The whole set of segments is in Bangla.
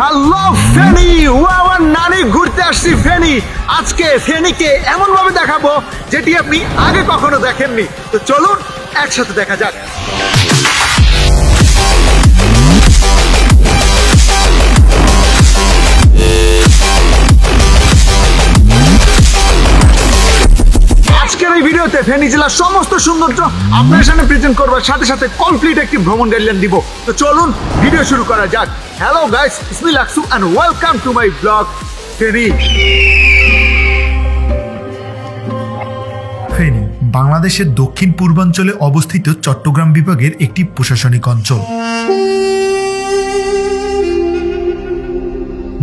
হ্যালো ফেনী, আমার নানি ঘুরতে আসছি ফেনী। আজকে ফেনীকে এমন ভাবে দেখাবো যেটি আপনি আগে কখনো দেখেননি। তো চলুন একসাথে দেখা যাক। আজকের এই ভিডিওতে ফেনী জেলার সমস্ত সৌন্দর্য আপনার সামনে প্রেজেন্ট করবার সাথে সাথে কমপ্লিট একটি ভ্রমণ গাইডলাইন দিব। তো চলুন ভিডিও শুরু করা যাক। Hello guys, it's me Laksu and welcome to my blog Feni. Feni বাংলাদেশের দক্ষিণ পূর্বাঞ্চলে অবস্থিত চট্টগ্রাম বিভাগের একটি প্রশাসনিক অঞ্চল।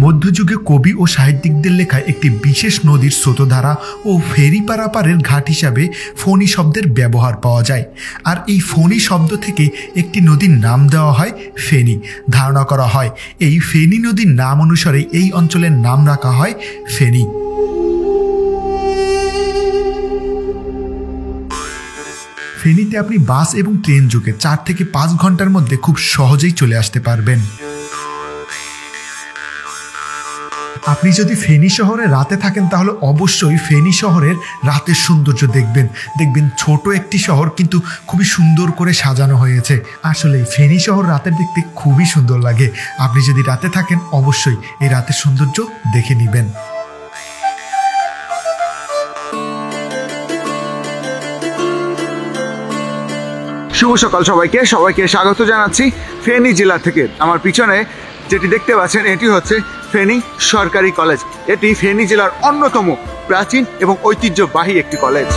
মধ্যযুগে কবি ও সাহিত্যিকদের লেখা একটি বিশেষ নদীর স্রোতধারা ও ফেরি পারাপারের ঘাট হিসাবে ফণী শব্দের ব্যবহার পাওয়া যায়। আর এই ফণী শব্দ থেকে একটি নদীর নাম দেওয়া হয় ফেনী। ধারণা করা হয় এই ফেনী নদীর নাম অনুসারে এই অঞ্চলের নাম রাখা হয় ফেনী। ফেনীতে আপনি বাস এবং ট্রেন যোগে 4 থেকে 5 ঘন্টার মধ্যে খুব সহজেই চলে আসতে পারবেন। আপনি যদি ফেনী শহরে রাতে থাকেন তাহলে অবশ্যই ফেনী শহরের রাতের সৌন্দর্য দেখবেন ছোট একটি শহর কিন্তু খুবই সুন্দর করে সাজানো হয়েছে। আসলে ফেনী শহর রাতের দেখতে খুবই সুন্দর লাগে। আপনি যদি রাতে থাকেন অবশ্যই এই রাতের সৌন্দর্য দেখে নেবেন। শুভ সকাল সবাইকে স্বাগত জানাচ্ছি ফেনী জেলা থেকে। আমার পিছনে যেটি দেখতে পাচ্ছেন এটি হচ্ছে ফেনী সরকারি কলেজ। এটি ফেনী জেলার অন্যতম প্রাচীন এবং ঐতিহ্যবাহী একটি কলেজ।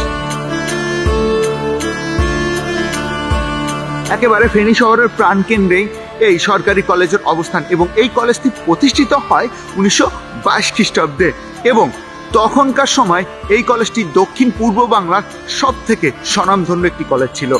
একেবারে ফেনী শহরের প্রাণকেন্দ্রেই এই সরকারি কলেজের অবস্থান এবং এই কলেজটি প্রতিষ্ঠিত হয় 1922 খ্রিস্টাব্দে এবং তখনকার সময় এই কলেজটি দক্ষিণ পূর্ব বাংলার সব থেকে স্বনামধন্য একটি কলেজ ছিল।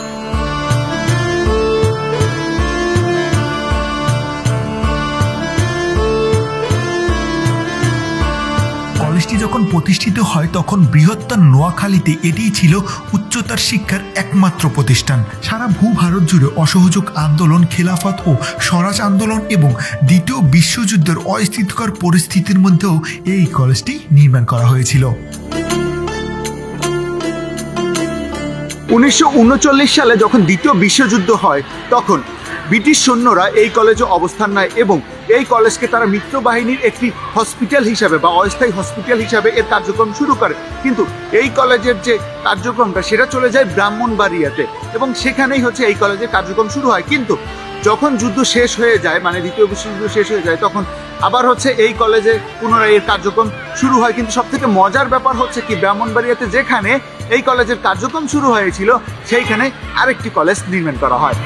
কলেজটি যখন প্রতিষ্ঠিত হয় তখন বৃহত্তর নোয়াখালীতে এটিই ছিল উচ্চতর শিক্ষার একমাত্র প্রতিষ্ঠান। সারা ভূভারত জুড়ে অসহযোগ আন্দোলন, খেলাফত ও স্বরাজ আন্দোলন এবং দ্বিতীয় বিশ্বযুদ্ধের অস্থিতিকর পরিস্থিতির মধ্যেও এই কলেজটি নির্মাণ করা হয়েছিল। 1939 সালে যখন দ্বিতীয় বিশ্বযুদ্ধ হয় তখন ব্রিটিশ সৈন্যরা এই কলেজে অবস্থান নেয় এবং এই কলেজকে তারা মিত্রবাহিনীর একটি হসপিটাল হিসাবে বা অস্থায়ী হসপিটাল হিসাবে এর কার্যক্রম শুরু করে। কিন্তু এই কলেজের যে কার্যক্রমটা সেটা চলে যায় ব্রাহ্মণবাড়িয়াতে এবং সেখানেই হচ্ছে এই কলেজের কার্যক্রম শুরু হয়। কিন্তু যখন যুদ্ধ শেষ হয়ে যায়, মানে দ্বিতীয় বিশ্বযুদ্ধ শেষ হয়ে যায়, তখন আবার হচ্ছে এই কলেজে পুনরায় এর কার্যক্রম শুরু হয়। কিন্তু সব থেকে মজার ব্যাপার হচ্ছে কি, ব্রাহ্মণবাড়িয়াতে যেখানে এই কলেজের কার্যক্রম শুরু হয়েছিল সেইখানে আরেকটি কলেজ নির্মাণ করা হয়।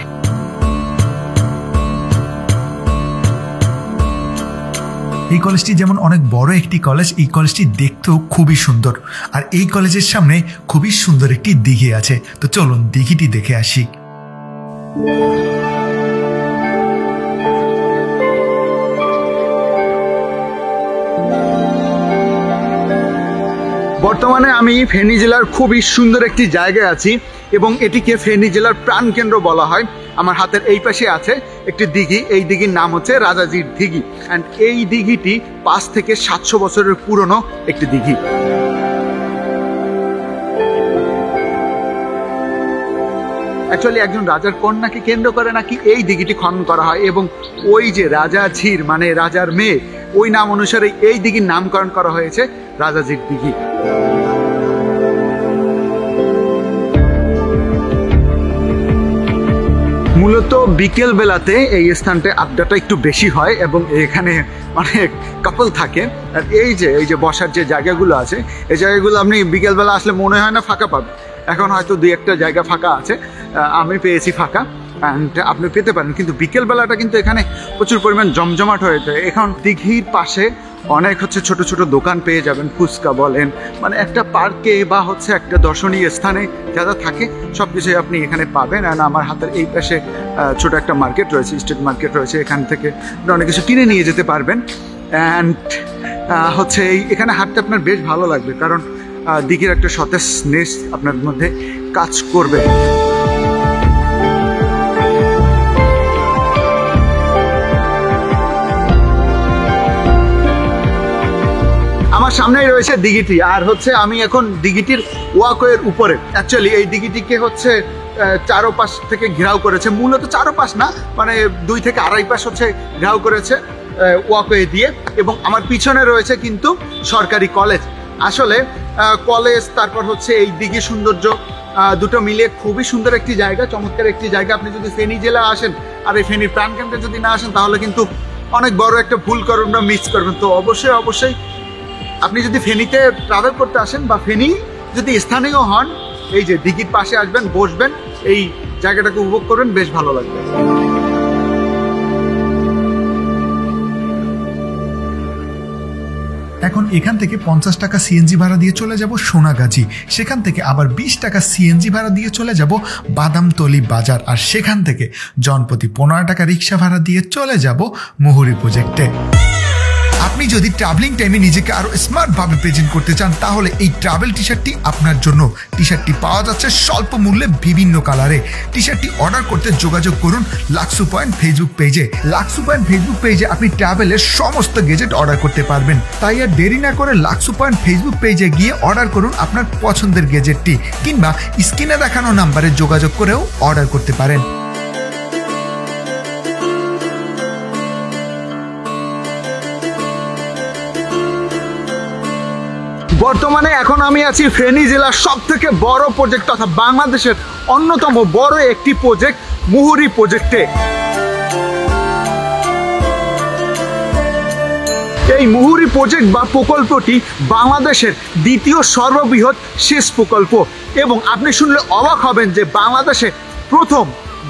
এই কলেজটি যেমন অনেক বড় একটি কলেজ, এই কলেজটি দেখতেও খুবই সুন্দর। আর এই কলেজের সামনে খুবই সুন্দর একটি দিঘি আছে। তো চলুন দিঘিটি দেখে আসি। বর্তমানে আমি ফেনী জেলার খুবই সুন্দর একটি জায়গায় আছি এবং এটিকে ফেনী জেলার প্রাণকেন্দ্র বলা হয়। আমার হাতের এই পাশে আছে একটি দিঘি, এই দিঘির নাম হচ্ছে রাজাজির দিঘি অ্যান্ড এই দিঘিটি 5 থেকে 700 বছরের পুরনো একটি দিঘি। অ্যাকচুয়ালি একজন রাজার কন্যাকে কেন্দ্র করে নাকি এই দিঘিটি খনন করা হয় এবং ওই যে রাজাঝির মানে রাজার মেয়ে, ওই নাম অনুসারে এই দিঘির নামকরণ করা হয়েছে রাজাজির দিঘি। মূলত বিকেল বেলাতে এই স্থানটা আড্ডাটা একটু বেশি হয় এবং এখানে অনেক কাপল থাকে। আর এই যে বসার যে জায়গাগুলো আছে, এই জায়গাগুলো আপনি বিকেলবেলা আসলে মনে হয় না ফাঁকা পাবেন। এখন হয়তো 2-1টা জায়গা ফাঁকা আছে, আমি পেয়েছি ফাঁকা, অ্যান্ড আপনি পেতে পারেন। কিন্তু বিকেলবেলাটা কিন্তু এখানে প্রচুর পরিমাণ জমজমাট হয়ে যায়। এখন দিঘির পাশে অনেক হচ্ছে ছোট ছোট দোকান পেয়ে যাবেন, ফুচকা বলেন, মানে একটা পার্কে বা হচ্ছে একটা দর্শনীয় স্থানে যা যা থাকে সব কিছুই আপনি এখানে পাবেন। আর আমার হাতের এই পাশে ছোট একটা মার্কেট রয়েছে, স্ট্রিট মার্কেট রয়েছে, এখান থেকে অনেক কিছু কিনে নিয়ে যেতে পারবেন। অ্যান্ড হচ্ছে এখানে হাঁটতে আপনার বেশ ভালো লাগবে, কারণ দিঘির একটা সতেজনেস আপনার মধ্যে কাজ করবে। আমার সামনেই রয়েছে দিঘিটি, আর হচ্ছে আমি এখন দিঘিটির ওয়াকওয়ের উপরে। অ্যাকচুয়ালি এই দিঘিটিকে হচ্ছে চারোপাশ থেকে ঘেরাও করেছে, মূলত চারোপাশ না, মানে 2 থেকে আড়াই পাশ হচ্ছে ঘেরাও করেছে ওয়াকওয়ে দিয়ে। এবং আমার পিছনে রয়েছে কিন্তু সরকারি কলেজ। আসলে কলেজ, তারপর হচ্ছে এই দিঘির সৌন্দর্য, দুটো মিলিয়ে খুবই সুন্দর একটি জায়গা, চমৎকার একটি জায়গা। আপনি যদি ফেনী জেলা আসেন আর এই ফেনীর প্রাণকেন্দ্রে যদি না আসেন তাহলে কিন্তু অনেক বড় একটা ভুল করবেন বা মিস করবেন। তো অবশ্যই অবশ্যই আপনি যদি ফেনীতে ট্রাভেল করতে আসেন বা ফেনী যদি স্থানীয় হন, এই যে দিঘির পাশে আসবেন, বসবেন, এই জায়গাটাকে উপভোগ করবেন, বেশ ভালো লাগবে। এখন এখান থেকে 50 টাকা সিএনজি ভাড়া দিয়ে চলে যাব সোনাগাজী, সেখান থেকে আবার 20 টাকা সিএনজি ভাড়া দিয়ে চলে যাব বাদামতলি বাজার, আর সেখান থেকে জনপ্রতি 15 টাকা রিক্সা ভাড়া দিয়ে চলে যাব মুহুরী প্রজেক্টে। আপনি যদি ট্রাভেলিং টাইমে নিজেকে আরো স্মার্টভাবে প্রেজেন্ট করতে চান তাহলে এই ট্রাভেল টি শার্টটি আপনার জন্য। টি শার্টটি পাওয়া যাচ্ছে স্বল্প মূল্যে বিভিন্ন কালারে। টি শার্টটি অর্ডার করতে যোগাযোগ করুন লাক্সু পয়েন্ট ফেসবুক পেজে। লাক্সু পয়েন্ট ফেসবুক পেজে আপনি ট্রাভেলের সমস্ত গেজেট অর্ডার করতে পারবেন। তাই আর দেরি না করে লাক্সু পয়েন্ট ফেসবুক পেজে গিয়ে অর্ডার করুন আপনার পছন্দের গেজেটটি, কিংবা স্ক্রিনে দেখানো নাম্বারে যোগাযোগ করেও অর্ডার করতে পারেন। বর্তমানে এখন আমি আছি ফেনী জেলার সব থেকে বড় প্রজেক্ট তথা বাংলাদেশের অন্যতম বড় একটি প্রজেক্ট মুহুরী প্রজেক্টে। এই মুহুরী প্রজেক্ট বা প্রকল্পটি বাংলাদেশের দ্বিতীয় সর্ববৃহৎ সেচ প্রকল্প, এবং আপনি শুনলে অবাক হবেন যে বাংলাদেশে প্রথম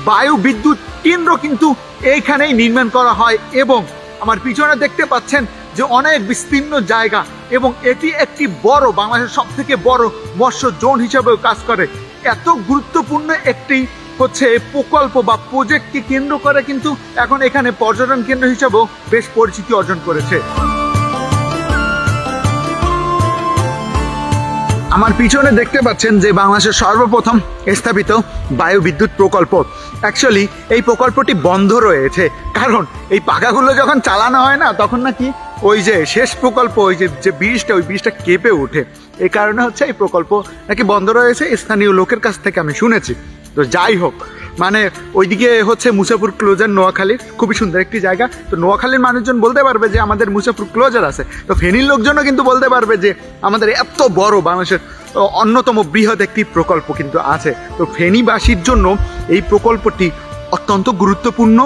বায়ু বিদ্যুৎ কেন্দ্র কিন্তু এইখানেই নির্মাণ করা হয়। এবং আমার পিছনে দেখতে পাচ্ছেন যে অনেক বিস্তীর্ণ জায়গা, এবং এটি একটি বড়, বাংলাদেশের সব থেকে বড় মৎস্য জোন হিসেবেও কাজ করে। এত গুরুত্বপূর্ণ একটি হচ্ছে প্রকল্প বা প্রজেক্টকে কেন্দ্র করে কিন্তু এখন এখানে পর্যটন কেন্দ্র হিসেবেও বেশ পরিচিতি অর্জন করেছে। আমার পিছনে দেখতে পাচ্ছেন যে বাংলাদেশের সর্বপ্রথম স্থাপিত বায়ু বিদ্যুৎ প্রকল্প। অ্যাকচুয়ালি এই প্রকল্পটি বন্ধ রয়েছে, কারণ এই পাখাগুলো যখন চালানো হয় না তখন নাকি ওই যে শেষ প্রকল্প, ওই যে ব্রিজটা, ওই ব্রিজটা কেঁপে ওঠে। এই কারণে হচ্ছে এই প্রকল্প নাকি বন্ধ রয়েছে, স্থানীয় লোকের কাছ থেকে আমি শুনেছি। তো যাই হোক, মানে ওইদিকে হচ্ছে মুসাফর ক্লোজার, নোয়াখালীর খুবই সুন্দর একটি জায়গা। তো নোয়াখালীর মানুষজন বলতে পারবে যে আমাদের মুসাফর ক্লোজার আছে, তো ফেনীর লোকজনও কিন্তু বলতে পারবে যে আমাদের এত বড় বাংলাদেশের অন্যতম বৃহৎ একটি প্রকল্প কিন্তু আছে। তো ফেনীবাসীর জন্য এই প্রকল্পটি অত্যন্ত গুরুত্বপূর্ণ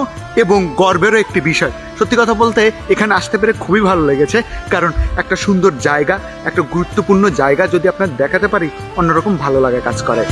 এবং গর্বেরও একটি বিষয়। সত্যি কথা বলতে এখানে আসতে পেরে খুবই ভালো লেগেছে, কারণ একটা সুন্দর জায়গা, একটা গুরুত্বপূর্ণ জায়গা যদি আপনার দেখাতে পারি, অন্যরকম ভালো লাগা কাজ করে।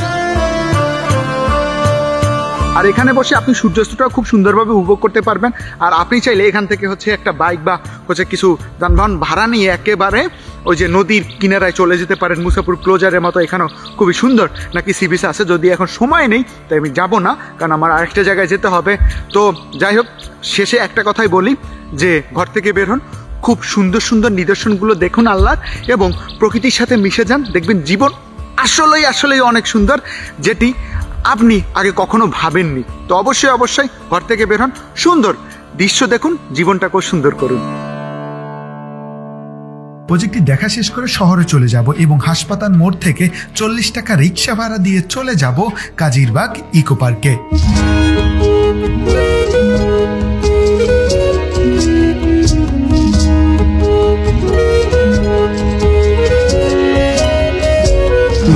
আর এখানে বসে আপনি সূর্যাস্তটাও খুব সুন্দরভাবে উপভোগ করতে পারবেন। আর আপনি চাইলে এখান থেকে হচ্ছে একটা বাইক বা হচ্ছে কিছু যানবাহন ভাড়া নিয়ে একেবারে ওই যে নদীর কিনারায় চলে যেতে পারেন। মুসাফর ক্লোজারের মতো এখানেও খুবই সুন্দর নাকি সি বিচ আছে, যদি এখন সময় নেই তাই আমি যাব না, কারণ আমার আরেকটা জায়গায় যেতে হবে। তো যাই হোক, শেষে একটা কথাই বলি যে ঘর থেকে বের হন, খুব সুন্দর সুন্দর নিদর্শনগুলো দেখুন আল্লাহর, এবং প্রকৃতির সাথে মিশে যান। দেখবেন জীবন আসলেই অনেক সুন্দর, যেটি আপনি আগে কখনো ভাবেননি। তো অবশ্যই অবশ্যই ঘর থেকে বের হন, সুন্দর দৃশ্য দেখুন, জীবনটাকেও সুন্দর করুন। প্রজেক্টটি দেখা শেষ করে শহরে চলে যাব এবং হাসপাতাল মোড় থেকে 40 টাকা রিক্সা ভাড়া দিয়ে চলে যাব কাজিরবাগ ইকো পার্কে।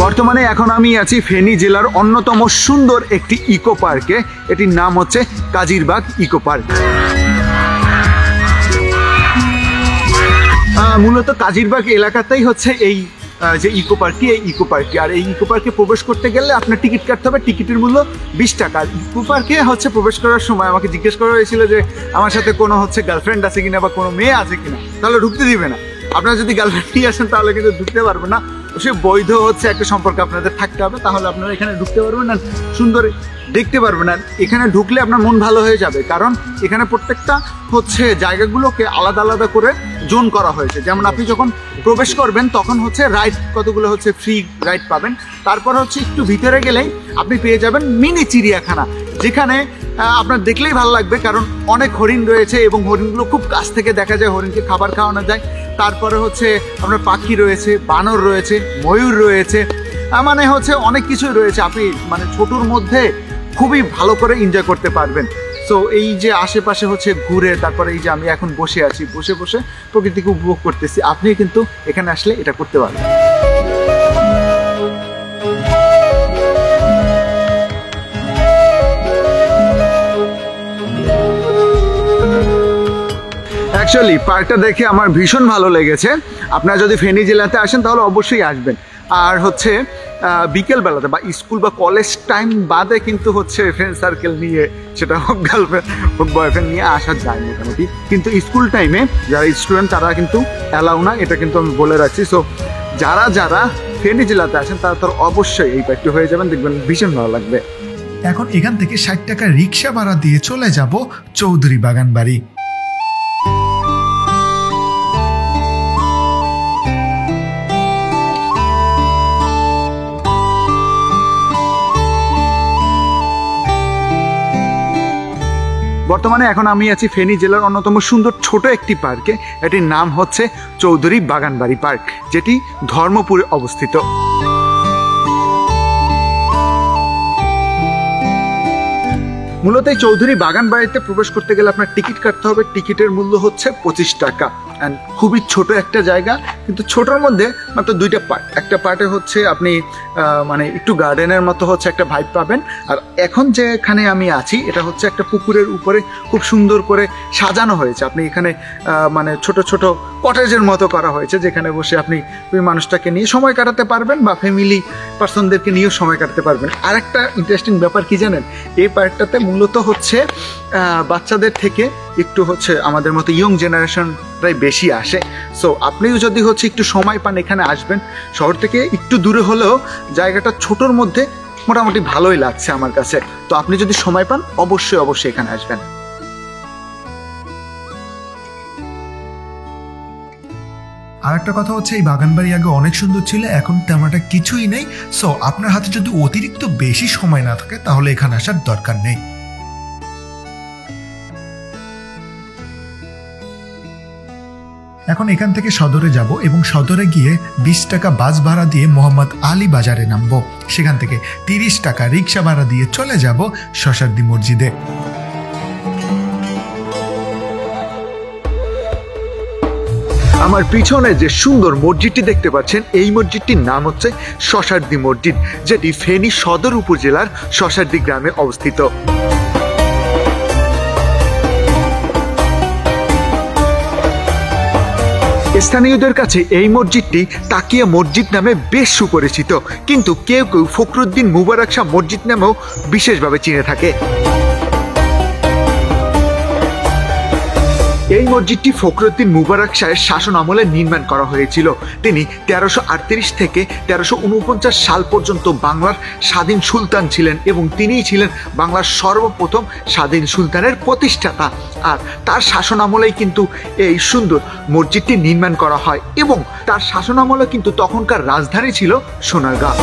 বর্তমানে এখন আমি আছি ফেনী জেলার অন্যতম সুন্দর একটি ইকো পার্কে। এটির নাম হচ্ছে কাজিরবাগ ইকো পার্ক। মূলত কাজিরবাগ এলাকাতেই হচ্ছে এই যে ইকো পার্কটি, এই ইকো পার্কটি। আর এই ইকো পার্কে প্রবেশ করতে গেলে আপনার টিকিট কাটতে হবে, টিকিটের মূল্য 20 টাকা। ইকো পার্কে হচ্ছে প্রবেশ করার সময় আমাকে জিজ্ঞেস করা হয়েছিল যে আমার সাথে কোনো হচ্ছে গার্লফ্রেন্ড আছে কিনা বা কোনো মেয়ে আছে কিনা, তাহলে ঢুকতে দিবে না। আপনারা যদি গার্লফ্রেন্ড নিয়ে আসেন তাহলে কিন্তু ঢুকতে পারবে না। সে বৈধ হচ্ছে একটা সম্পর্ক আপনাদের থাকতে হবে, তাহলে আপনারা এখানে ঢুকতে পারবেন না, সুন্দর দেখতে পারবেন না। এখানে ঢুকলে আপনার মন ভালো হয়ে যাবে, কারণ এখানে প্রত্যেকটা হচ্ছে জায়গাগুলোকে আলাদা আলাদা করে জোন করা হয়েছে। যেমন আপনি যখন প্রবেশ করবেন তখন হচ্ছে রাইড, কতগুলো হচ্ছে ফ্রি রাইড পাবেন। তারপর হচ্ছে একটু ভিতরে গেলেই আপনি পেয়ে যাবেন মিনি চিড়িয়াখানা, যেখানে আপনার দেখলেই ভালো লাগবে, কারণ অনেক হরিণ রয়েছে এবং হরিণগুলো খুব কাছ থেকে দেখা যায়, হরিণকে খাবার খাওয়ানো যায়। তারপরে হচ্ছে আপনার পাখি রয়েছে, বানর রয়েছে, ময়ূর রয়েছে, মানে হচ্ছে অনেক কিছুই রয়েছে। আপনি মানে ছোটর মধ্যে খুবই ভালো করে এনজয় করতে পারবেন। সো এই যে আশেপাশে হচ্ছে ঘুরে, তারপরে এই যে আমি এখন বসে আছি, বসে বসে প্রকৃতিকে উপভোগ করতেছি, আপনি কিন্তু এখানে আসলে এটা করতে পারবেন। অ্যাকচুয়ালি পার্কটা দেখে আমার ভীষণ ভালো লেগেছে। আপনারা যদি ফেনী জেলাতে আসেন তাহলে অবশ্যই আসবেন। আর হচ্ছে বিকেলবেলাতে বা স্কুল বা কলেজ টাইম বাদে কিন্তু হচ্ছে ফ্রেন্ড সার্কেল নিয়ে, সেটা হোক গার্লফ্রেন্ড হোক বয়ফ্রেন্ড নিয়ে আসা যায় মোটামুটি, কিন্তু স্কুল টাইমে যারা স্টুডেন্ট তারা কিন্তু অ্যালাউ না, এটা কিন্তু আমি বলে রাখছি। সো যারা যারা ফেনী জেলাতে আসেন তারা তো অবশ্যই এই পার্কটি হয়ে যাবেন, দেখবেন ভীষণ ভালো লাগবে। এখন এখান থেকে 60 টাকা রিক্সা ভাড়া দিয়ে চলে যাব চৌধুরী বাগান বাড়ি। বর্তমানে এখন আমি আছি ফেনী জেলার অন্যতম সুন্দর ছোট একটি পার্কে। এটির নাম হচ্ছে চৌধুরী বাগানবাড়ি পার্ক, যেটি ধর্মপুরে অবস্থিত। মূলত এই চৌধুরী বাগান বাড়িতে প্রবেশ করতে গেলে আপনার টিকিট কাটতে হবে। টিকিটের মূল্য হচ্ছে 25 টাকা। অ্যান্ড খুবই ছোট একটা জায়গা, কিন্তু ছোটোর মধ্যে মাত্র 2টা পার্ট। একটা পার্টে হচ্ছে আপনি মানে একটু গার্ডেনের মতো হচ্ছে একটা ভাইব পাবেন। আর এখন যেখানে আমি আছি এটা হচ্ছে একটা পুকুরের উপরে খুব সুন্দর করে সাজানো হয়েছে। আপনি এখানে মানে ছোট ছোট কটেজের মতো করা হয়েছে, যেখানে বসে আপনি ওই মানুষটাকে নিয়ে সময় কাটাতে পারবেন বা ফ্যামিলি পার্সনদেরকে নিয়েও সময় কাটাতে পারবেন। আর একটা ইন্টারেস্টিং ব্যাপার কি জানেন, এই পার্কটাতে মূলত হচ্ছে বাচ্চাদের থেকে একটু হচ্ছে আমাদের মতো ইয়ং জেনারেশনরাই বেশি আসে। সো আপনিও যদি হচ্ছে একটু সময় পান এখানে আসবেন। শহর থেকে একটু দূরে হলেও জায়গাটা ছোটোর মধ্যে মোটামুটি ভালোই লাগছে আমার কাছে। তো আপনি যদি সময় পান অবশ্যই অবশ্যই এখানে আসবেন। আর একটা কথা হচ্ছে, এই বাগান বাড়ি আগে অনেক সুন্দর ছিল, এখন তেমনটা কিছুই নেই। সো আপনার হাতে যদি অতিরিক্ত বেশি সময় না থাকে তাহলে এখানে আসার দরকার নেই। এখন এখান থেকে সদরে যাব এবং সদরে গিয়ে 20 টাকা বাস ভাড়া দিয়ে মোহাম্মদ আলী বাজারে নামবো। সেখান থেকে 30 টাকা রিক্সা ভাড়া দিয়ে চলে যাব শশার্দী মসজিদে। আমার পিছনে যে সুন্দর মসজিদটি দেখতে পাচ্ছেন, এই মসজিদটির নাম হচ্ছে শশার্দী মসজিদ, যেটি ফেনী সদর উপজেলার শশার্দী গ্রামে অবস্থিত। স্থানীয়দের কাছে এই মসজিদটি তাকিয়া মসজিদ নামে বেশ সুপরিচিত, কিন্তু কেউ কেউ ফখরুদ্দিন মুবারক শাহ মসজিদ নামেও বিশেষভাবে চিনে থাকে। এই মসজিদটি ফখরুদ্দিন মুবারক শাহের শাসন আমলে নির্মাণ করা হয়েছিল। তিনি 1338 থেকে 1349 সাল পর্যন্ত বাংলার স্বাধীন সুলতান ছিলেন এবং তিনিই ছিলেন বাংলার সর্বপ্রথম স্বাধীন সুলতানের প্রতিষ্ঠাতা। আর তার শাসন আমলেই কিন্তু এই সুন্দর মসজিদটি নির্মাণ করা হয় এবং তার শাসন আমলে কিন্তু তখনকার রাজধানী ছিল সোনারগাঁ।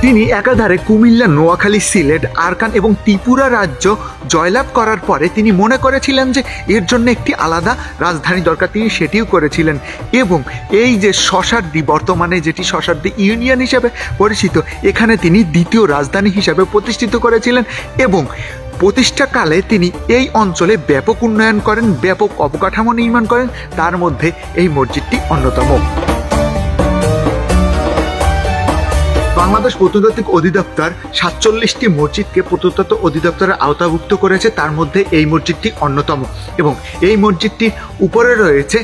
তিনি একাধারে কুমিল্লা, নোয়াখালী, সিলেট, আরাকান এবং ত্রিপুরা রাজ্য জয়লাভ করার পরে তিনি মনে করেছিলেন যে এর জন্য একটি আলাদা রাজধানী দরকার, তিনি সেটিও করেছিলেন। এবং এই যে শশার্দী, বর্তমানে যেটি শশার্দী ইউনিয়ন হিসেবে পরিচিত, এখানে তিনি দ্বিতীয় রাজধানী হিসেবে প্রতিষ্ঠিত করেছিলেন এবং প্রতিষ্ঠাকালে তিনি এই অঞ্চলে ব্যাপক উন্নয়ন করেন, ব্যাপক অবকাঠামো নির্মাণ করেন, তার মধ্যে এই মসজিদটি অন্যতম। বাংলাদেশ প্রত্নতাত্ত্বিক অধিদপ্তর 47টি মসজিদকে প্রত্নতত্ত্ব অধিদপ্তরের আওতাভুক্ত করেছে, তার মধ্যে এই মসজিদটি অন্যতম। এবং এই মসজিদটির উপরে রয়েছে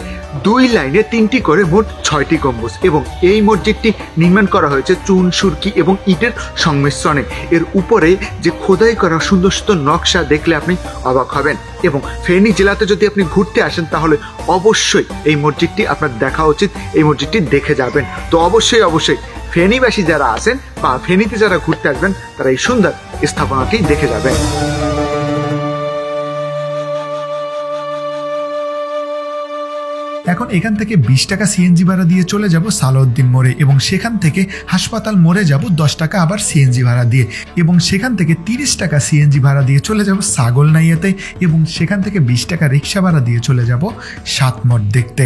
2 লাইনে 3টি করে মোট 6টি গম্বুজ এবং এই মসজিদটি নির্মাণ করা হয়েছে চুন, সুরকি এবং ইটের সংমিশ্রণে। এর উপরে যে খোদাই করা সুন্দর সুন্দর নকশা দেখলে আপনি অবাক হবেন। এবং ফেনী জেলাতে যদি আপনি ঘুরতে আসেন তাহলে অবশ্যই এই মসজিদটি আপনার দেখা উচিত, এই মসজিদটি দেখে যাবেন। তো অবশ্যই অবশ্যই ফেনীবাসী যারা আছেন বা ফেনীতে যারা ঘুরতে আসবেন তারা এই সুন্দর স্থাপনাটি দেখে যাবেন। এখন এখান থেকে 20 টাকা সিএনজি ভাড়া দিয়ে চলে যাব সালাউদ্দিন মোড়ে এবং সেখান থেকে হাসপাতাল মোড়ে যাব 10 টাকা আবার সিএনজি ভাড়া দিয়ে এবং সেখান থেকে 30 টাকা সিএনজি ভাড়া দিয়ে চলে যাব ছাগলনাইয়াতে এবং সেখান থেকে 20 টাকা রিক্সা ভাড়া দিয়ে চলে যাব সাতমঠ দেখতে।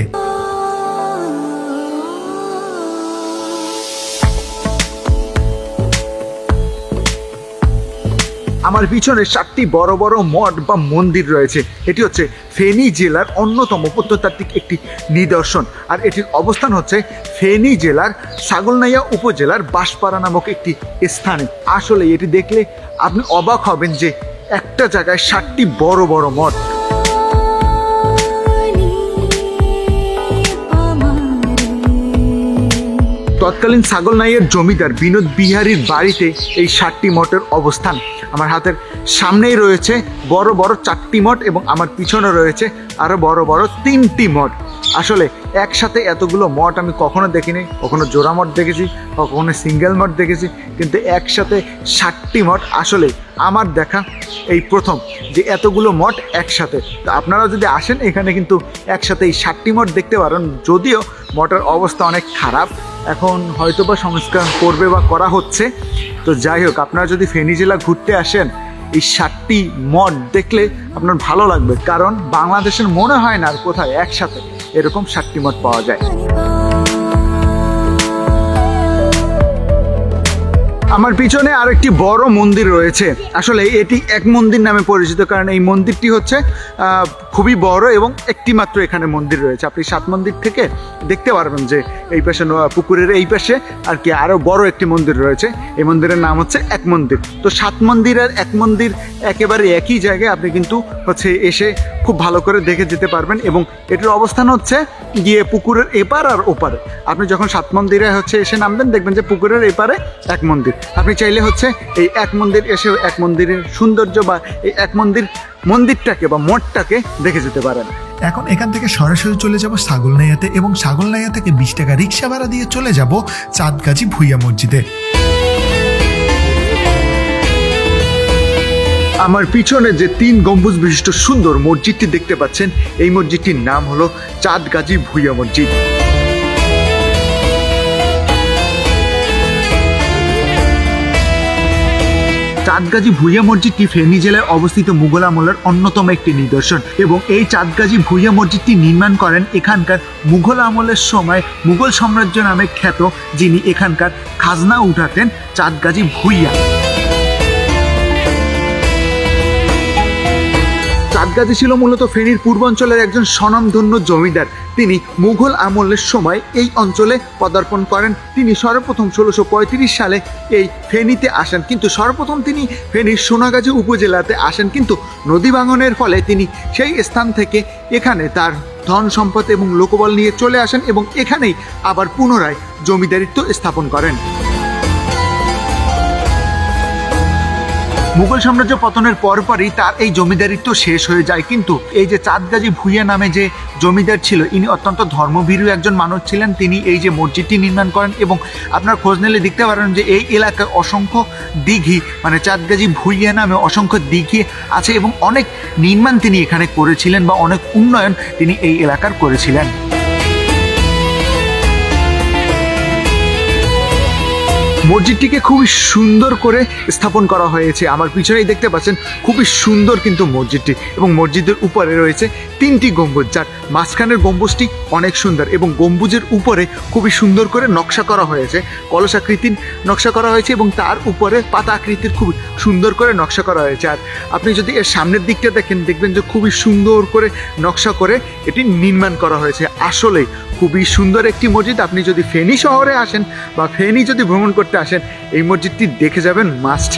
আমার পিছনে 7টি বড় বড় মঠ বা মন্দির রয়েছে। এটি হচ্ছে ফেনী জেলার অন্যতম প্রত্নতাত্ত্বিক একটি নিদর্শন, আর এটির অবস্থান হচ্ছে ফেনী জেলার ছাগলনাইয়া উপজেলার বাঁশপাড়া নামক একটি স্থানে। আসলে এটি দেখলে আপনি অবাক হবেন যে একটা জায়গায় 7টি বড় বড় মঠ। তৎকালীন ছাগলনাইয়ের জমিদার বিনোদ বিহারীর বাড়িতে এই 7টি মঠের অবস্থান। আমার হাতের সামনেই রয়েছে বড় বড় 4টি মঠ এবং আমার পিছনে রয়েছে আরো বড় বড় 3টি মঠ। আসলে একসাথে এতগুলো মঠ আমি কখনো দেখিনি, কখনো জোড়া মঠ দেখেছি, কখনো সিঙ্গেল মঠ দেখেছি, কিন্তু একসাথে 7টি মঠ আসলে আমার দেখা এই প্রথম যে এতগুলো মঠ একসাথে। তো আপনারা যদি আসেন এখানে কিন্তু একসাথে এই 7টি মঠ দেখতে পারেন, যদিও মঠের অবস্থা অনেক খারাপ, এখন হয়তোবা সংস্কার করবে বা করা হচ্ছে। তো যাই হোক, আপনারা যদি ফেনী জেলা ঘুরতে আসেন এই 7টি মঠ দেখলে আপনার ভালো লাগবে, কারণ বাংলাদেশের মনে হয় না আর কোথায় একসাথে এরকম 7টি মঠ পাওয়া যায়। আমার পিছনে আরেকটি বড় মন্দির রয়েছে। আসলে এটি এক মন্দির নামে পরিচিত, কারণ এই মন্দিরটি হচ্ছে খুবই বড় এবং একটি মাত্র এখানে মন্দির রয়েছে। আপনি সাত মন্দির থেকে দেখতে পারবেন যে এই পাশে পুকুরের এই পাশে আর কি আরো বড় একটি মন্দির রয়েছে। এই মন্দিরের নাম হচ্ছে এক মন্দির। তো সাত মন্দির আর এক মন্দির একেবারে একই জায়গায়, আপনি কিন্তু হচ্ছে এসে খুব ভালো করে দেখে যেতে পারবেন। এবং এটির অবস্থান হচ্ছে গিয়ে পুকুরের এপার আর ওপারে। আপনি যখন সাত মন্দিরে হচ্ছে এসে নামবেন, দেখবেন যে পুকুরের এপারে এক মন্দির। আপনি চাইলে হচ্ছে এই এক মন্দির এসে এক মন্দিরের সৌন্দর্য বা এই এক মন্দিরটাকে বা মঠটাকে দেখে যেতে পারেন। এখন এখান থেকে সরাসরি চলে যাব ছাগলনাইয়াতে এবং ছাগলনাইয়া থেকে 20 টাকা রিক্সা ভাড়া দিয়ে চলে যাব চাঁদগাজী ভুইয়া মসজিদে। আমার পিছনে যে 3 গম্বুজ বিশিষ্ট সুন্দর মসজিদটি দেখতে পাচ্ছেন, এই মসজিদটির নাম হলো চাঁদগাজী ভুইয়া মসজিদ। চাঁদগাজী ভুইয়া মসজিদটি ফেনী জেলায় অবস্থিত মুঘল আমলের অন্যতম একটি নিদর্শন এবং এই চাঁদগাজী ভুইয়া মসজিদটি নির্মাণ করেন এখানকার মুঘল আমলের সময় মুঘল সাম্রাজ্য নামে খ্যাত যিনি এখানকার খাজনা উঠাতেন চাঁদগাজী ভুইয়া। চাঁদগাজী ছিল মূলত ফেনীর পূর্বাঞ্চলের একজন স্বনামধন্য জমিদার। তিনি মুঘল আমলের সময় এই অঞ্চলে পদার্পণ করেন। তিনি সর্বপ্রথম 1635 সালে এই ফেনীতে আসেন, কিন্তু সর্বপ্রথম তিনি ফেনীর সোনাগাজী উপজেলাতে আসেন, কিন্তু নদী ভাঙনের ফলে তিনি সেই স্থান থেকে এখানে তার ধন সম্পদ এবং লোকবল নিয়ে চলে আসেন এবং এখানেই আবার পুনরায় জমিদারিত্ব স্থাপন করেন। মুঘল সাম্রাজ্য পতনের পরপরই তার এই জমিদারিত্ব শেষ হয়ে যায়, কিন্তু এই যে চাঁদগাজী ভুইয়া নামে যে জমিদার ছিল, ইনি অত্যন্ত ধর্মভীরু একজন মানুষ ছিলেন। তিনি এই যে মসজিদটি নির্মাণ করেন এবং আপনার খোঁজ নিলে দেখতে পারেন যে এই এলাকায় অসংখ্য দিঘি, মানে চাঁদগাজী ভুইয়া নামে অসংখ্য দিঘি আছে এবং অনেক নির্মাণ তিনি এখানে করেছিলেন বা অনেক উন্নয়ন তিনি এই এলাকার করেছিলেন। মসজিদটিকে খুবই সুন্দর করে স্থাপন করা হয়েছে। আমার পিছনেই দেখতে পাচ্ছেন খুবই সুন্দর কিন্তু মসজিদটি, এবং মসজিদের উপরে রয়েছে 3টি গম্বুজ, যার মাঝখানের গম্বুজটি অনেক সুন্দর এবং গম্বুজের উপরে খুবই সুন্দর করে নকশা করা হয়েছে, কলসাকৃতির নকশা করা হয়েছে এবং তার উপরে পাতা আকৃতির খুব সুন্দর করে নকশা করা হয়েছে। আর আপনি যদি এর সামনের দিকটা দেখেন, দেখবেন যে খুবই সুন্দর করে নকশা করে এটি নির্মাণ করা হয়েছে। আসলে খুবই সুন্দর একটি মসজিদ। আপনি যদি ফেনী শহরে আসেন বা ফেনী যদি ভ্রমণ করতে আসেন, এই মসজিদটি দেখে যাবেন মাস্ট।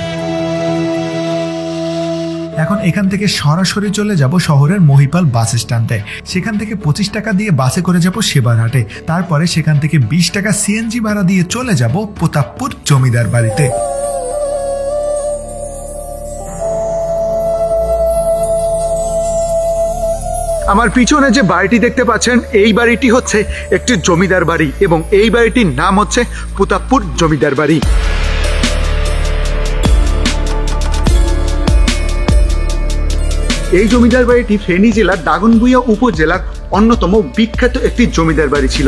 এখন এখান থেকে সরাসরি চলে যাব শহরের মহিপাল বাস স্ট্যান্ডে। সেখান থেকে 25 টাকা দিয়ে বাসে করে যাব সেবারহাটে। তারপরে সেখান থেকে 20 টাকা সিএনজি ভাড়া দিয়ে চলে যাব প্রতাপপুর জমিদার বাড়িতে। আমার পিছনে যে বাড়িটি দেখতে পাচ্ছেন, এই বাড়িটি হচ্ছে একটি জমিদার বাড়ি এবং এই বাড়িটির নাম হচ্ছে প্রতাপপুর জমিদার বাড়ি। এই জমিদার বাড়িটি ফেনী জেলার দাগনভূঞা উপজেলার অন্যতম বিখ্যাত একটি জমিদার বাড়ি ছিল।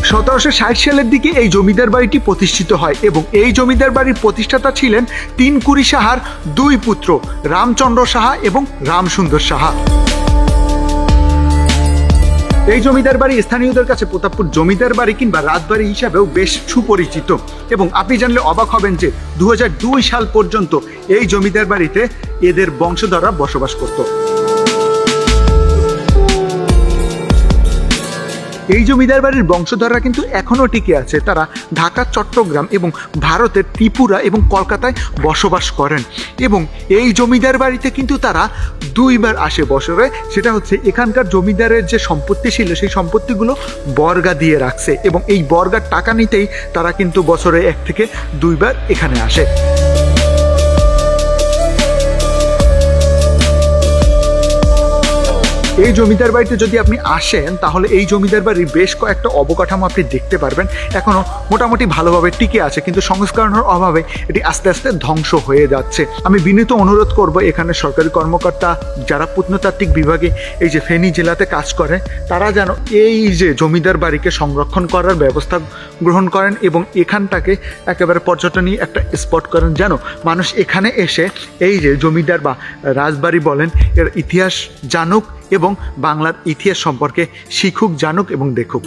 1760 সালের দিকে এই জমিদার বাড়িটি প্রতিষ্ঠিত হয় এবং এই জমিদার বাড়ির প্রতিষ্ঠাতা ছিলেন তিনকুড়ি সাহার দুই পুত্র রামচন্দ্র সাহা এবং রামসুন্দর সাহা। এই জমিদার বাড়ি স্থানীয়দের কাছে প্রতাপপুর জমিদার বাড়ি কিংবা রাজবাড়ি হিসাবেও বেশ সুপরিচিত এবং আপনি জানলে অবাক হবেন যে 2002 সাল পর্যন্ত এই জমিদার বাড়িতে এদের বংশধররা বসবাস করত। এই জমিদার বাড়ির বংশধররা কিন্তু এখনো টিকে আছে। তারা ঢাকা, চট্টগ্রাম এবং ভারতের ত্রিপুরা এবং কলকাতায় বসবাস করেন এবং এই জমিদার বাড়িতে কিন্তু তারা দুইবার আসে বছরে। সেটা হচ্ছে এখানকার জমিদারের যে সম্পত্তি ছিল সেই সম্পত্তিগুলো বর্গা দিয়ে রাখছে এবং এই বর্গার টাকা নিতেই তারা কিন্তু বছরে 1 থেকে 2 বার এখানে আসে। এই জমিদার বাড়িতে যদি আপনি আসেন তাহলে এই জমিদার বাড়ির বেশ কয়েকটা অবকাঠামো আপনি দেখতে পারবেন। এখনো মোটামুটি ভালোভাবে টিকে আছে, কিন্তু সংস্করণের অভাবে এটি আস্তে আস্তে ধ্বংস হয়ে যাচ্ছে। আমি বিনীত অনুরোধ করব এখানে সরকারি কর্মকর্তা যারা প্রত্নতাত্ত্বিক বিভাগে এই যে ফেনী জেলাতে কাজ করে তারা যেন এই যে জমিদার বাড়িকে সংরক্ষণ করার ব্যবস্থা গ্রহণ করেন এবং এখানটাকে একেবারে পর্যটনী একটা স্পট করেন, যেন মানুষ এখানে এসে এই যে জমিদার বা রাজবাড়ি বলেন এর ইতিহাস জানুক এবং বাংলার ইতিহাস সম্পর্কে শিখুক, জানুক এবং দেখুক।